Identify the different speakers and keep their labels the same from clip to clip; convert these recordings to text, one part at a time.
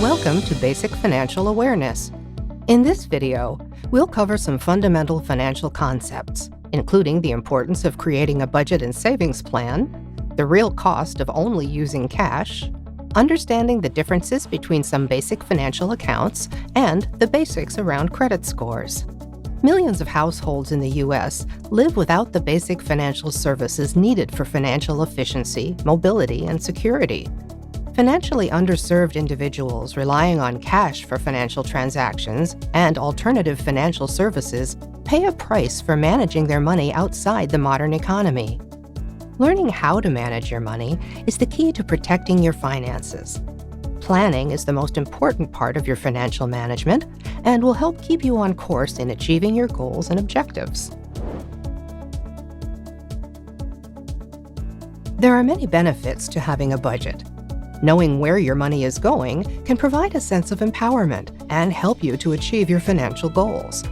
Speaker 1: Welcome to Basic Financial Awareness. In this video, we'll cover some fundamental financial concepts, including the importance of creating a budget and savings plan, the real cost of only using cash, understanding the differences between some basic financial accounts, and the basics around credit scores. Millions of households in the U.S. live without the basic financial services needed for financial efficiency, mobility, and security. Financially underserved individuals relying on cash for financial transactions and alternative financial services pay a price for managing their money outside the modern economy. Learning how to manage your money is the key to protecting your finances. Planning is the most important part of your financial management and will help keep you on course in achieving your goals and objectives. There are many benefits to having a budget. Knowing where your money is going can provide a sense of empowerment and help you to achieve your financial goals.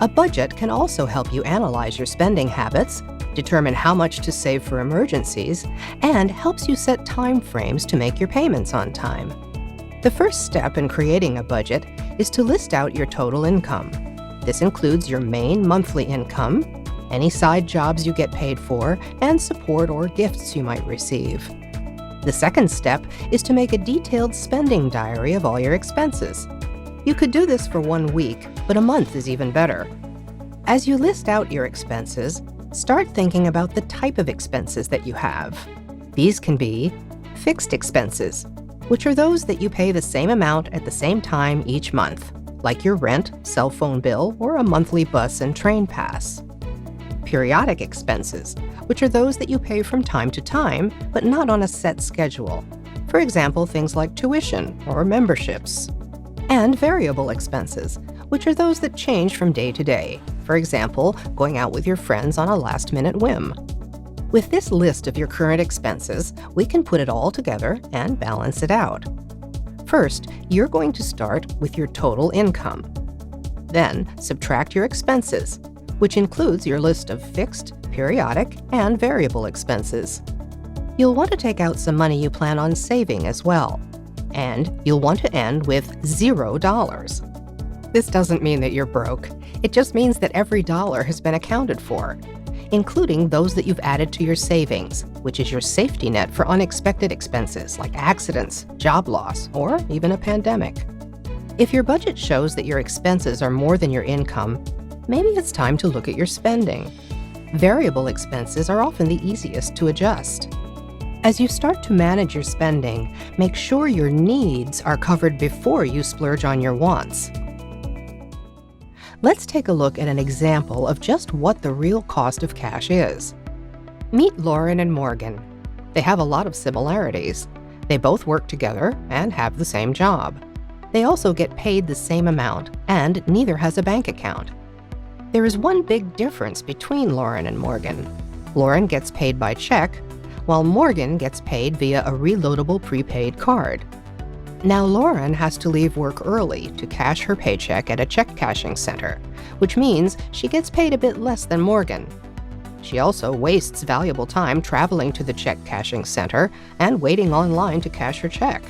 Speaker 1: A budget can also help you analyze your spending habits, determine how much to save for emergencies, and helps you set time frames to make your payments on time. The first step in creating a budget is to list out your total income. This includes your main monthly income, any side jobs you get paid for, and support or gifts you might receive. The second step is to make a detailed spending diary of all your expenses. You could do this for 1 week, but a month is even better. As you list out your expenses, start thinking about the type of expenses that you have. These can be fixed expenses, which are those that you pay the same amount at the same time each month, like your rent, cell phone bill, or a monthly bus and train pass. Periodic expenses, which are those that you pay from time to time, but not on a set schedule. For example, things like tuition or memberships. And variable expenses, which are those that change from day to day. For example, going out with your friends on a last-minute whim. With this list of your current expenses, we can put it all together and balance it out. First, you're going to start with your total income. Then, subtract your expenses, which includes your list of fixed, periodic, and variable expenses. You'll want to take out some money you plan on saving as well, and you'll want to end with $0. This doesn't mean that you're broke. It just means that every dollar has been accounted for, including those that you've added to your savings, which is your safety net for unexpected expenses like accidents, job loss, or even a pandemic. If your budget shows that your expenses are more than your income, maybe it's time to look at your spending. Variable expenses are often the easiest to adjust. As you start to manage your spending, make sure your needs are covered before you splurge on your wants. Let's take a look at an example of just what the real cost of cash is. Meet Lauren and Morgan. They have a lot of similarities. They both work together and have the same job. They also get paid the same amount, and neither has a bank account. There is one big difference between Lauren and Morgan. Lauren gets paid by check, while Morgan gets paid via a reloadable prepaid card. Now Lauren has to leave work early to cash her paycheck at a check cashing center, which means she gets paid a bit less than Morgan. She also wastes valuable time traveling to the check cashing center and waiting online to cash her check.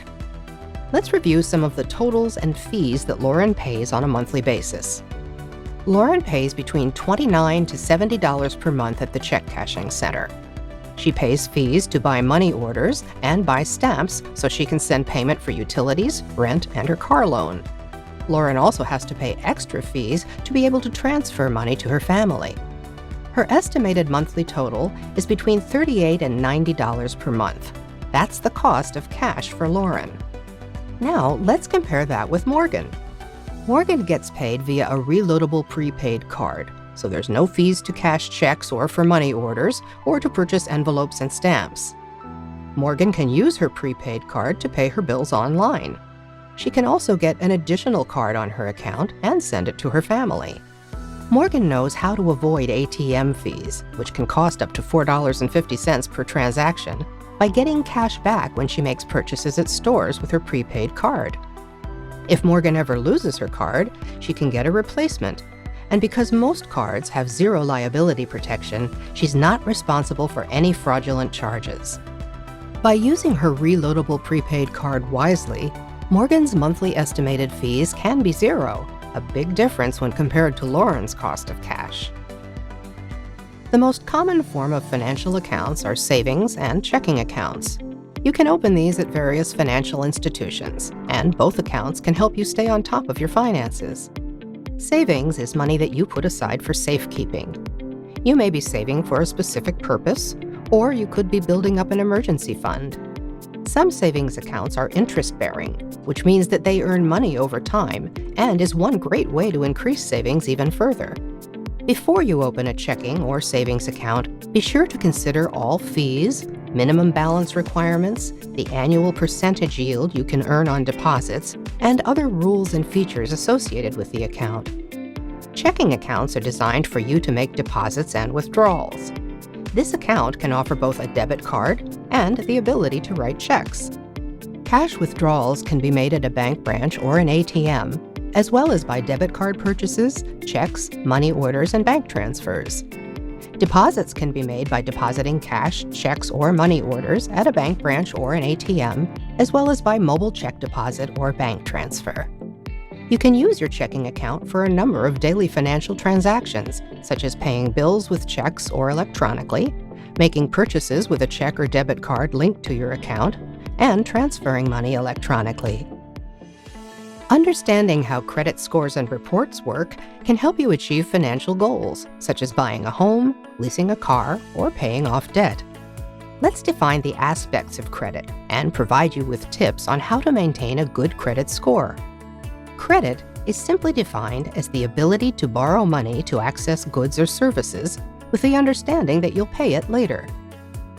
Speaker 1: Let's review some of the totals and fees that Lauren pays on a monthly basis. Lauren pays between $29 to $70 per month at the check cashing center. She pays fees to buy money orders and buy stamps so she can send payment for utilities, rent, and her car loan. Lauren also has to pay extra fees to be able to transfer money to her family. Her estimated monthly total is between $38 and $90 per month. That's the cost of cash for Lauren. Now, let's compare that with Morgan. Morgan gets paid via a reloadable prepaid card, so there's no fees to cash checks or for money orders or to purchase envelopes and stamps. Morgan can use her prepaid card to pay her bills online. She can also get an additional card on her account and send it to her family. Morgan knows how to avoid ATM fees, which can cost up to $4.50 per transaction, by getting cash back when she makes purchases at stores with her prepaid card. If Morgan ever loses her card, she can get a replacement. And because most cards have zero liability protection, she's not responsible for any fraudulent charges. By using her reloadable prepaid card wisely, Morgan's monthly estimated fees can be zero, a big difference when compared to Lauren's cost of cash. The most common form of financial accounts are savings and checking accounts. You can open these at various financial institutions, and both accounts can help you stay on top of your finances. Savings is money that you put aside for safekeeping. You may be saving for a specific purpose, or you could be building up an emergency fund. Some savings accounts are interest-bearing, which means that they earn money over time and is one great way to increase savings even further. Before you open a checking or savings account, be sure to consider all fees, minimum balance requirements, the annual percentage yield you can earn on deposits, and other rules and features associated with the account. Checking accounts are designed for you to make deposits and withdrawals. This account can offer both a debit card and the ability to write checks. Cash withdrawals can be made at a bank branch or an ATM, as well as by debit card purchases, checks, money orders, and bank transfers. Deposits can be made by depositing cash, checks, or money orders at a bank branch or an ATM, as well as by mobile check deposit or bank transfer. You can use your checking account for a number of daily financial transactions, such as paying bills with checks or electronically, making purchases with a check or debit card linked to your account, and transferring money electronically. Understanding how credit scores and reports work can help you achieve financial goals, such as buying a home, leasing a car, or paying off debt. Let's define the aspects of credit and provide you with tips on how to maintain a good credit score. Credit is simply defined as the ability to borrow money to access goods or services with the understanding that you'll pay it later.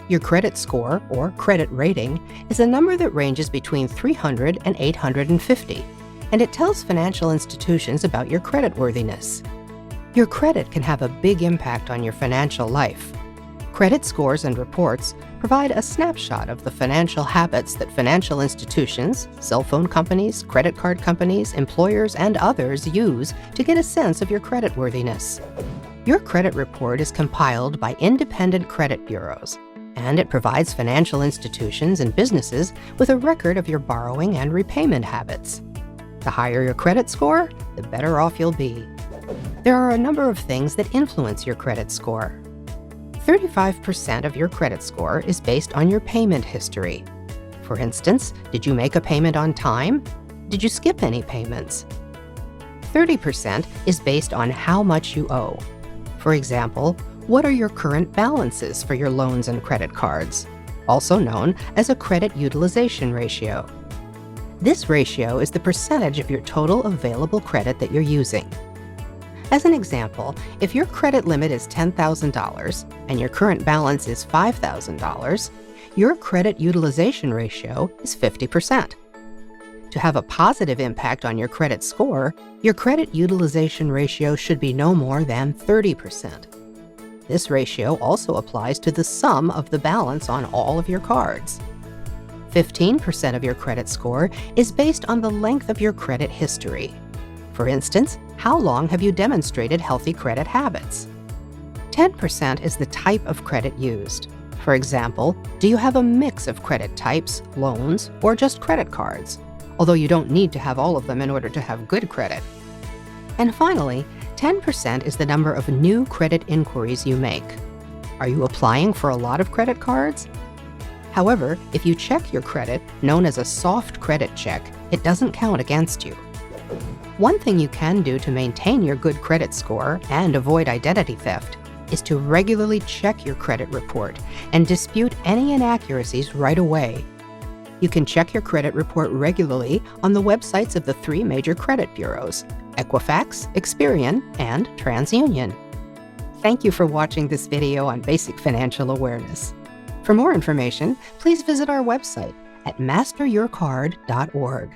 Speaker 1: Your credit score, or credit rating, is a number that ranges between 300 and 850, and it tells financial institutions about your creditworthiness. Your credit can have a big impact on your financial life. Credit scores and reports provide a snapshot of the financial habits that financial institutions, cell phone companies, credit card companies, employers, and others use to get a sense of your creditworthiness. Your credit report is compiled by independent credit bureaus, and it provides financial institutions and businesses with a record of your borrowing and repayment habits. The higher your credit score, the better off you'll be. There are a number of things that influence your credit score. 35% of your credit score is based on your payment history. For instance, did you make a payment on time? Did you skip any payments? 30% is based on how much you owe. For example, what are your current balances for your loans and credit cards, also known as a credit utilization ratio? This ratio is the percentage of your total available credit that you're using. As an example, if your credit limit is $10,000 and your current balance is $5,000, your credit utilization ratio is 50%. To have a positive impact on your credit score, your credit utilization ratio should be no more than 30%. This ratio also applies to the sum of the balance on all of your cards. 15% of your credit score is based on the length of your credit history. For instance, how long have you demonstrated healthy credit habits? 10% is the type of credit used. For example, do you have a mix of credit types, loans, or just credit cards? Although you don't need to have all of them in order to have good credit. And finally, 10% is the number of new credit inquiries you make. Are you applying for a lot of credit cards? However, if you check your credit, known as a soft credit check, it doesn't count against you. One thing you can do to maintain your good credit score and avoid identity theft is to regularly check your credit report and dispute any inaccuracies right away. You can check your credit report regularly on the websites of the 3 major credit bureaus, Equifax, Experian, and TransUnion. Thank you for watching this video on basic financial awareness. For more information, please visit our website at masteryourcard.org.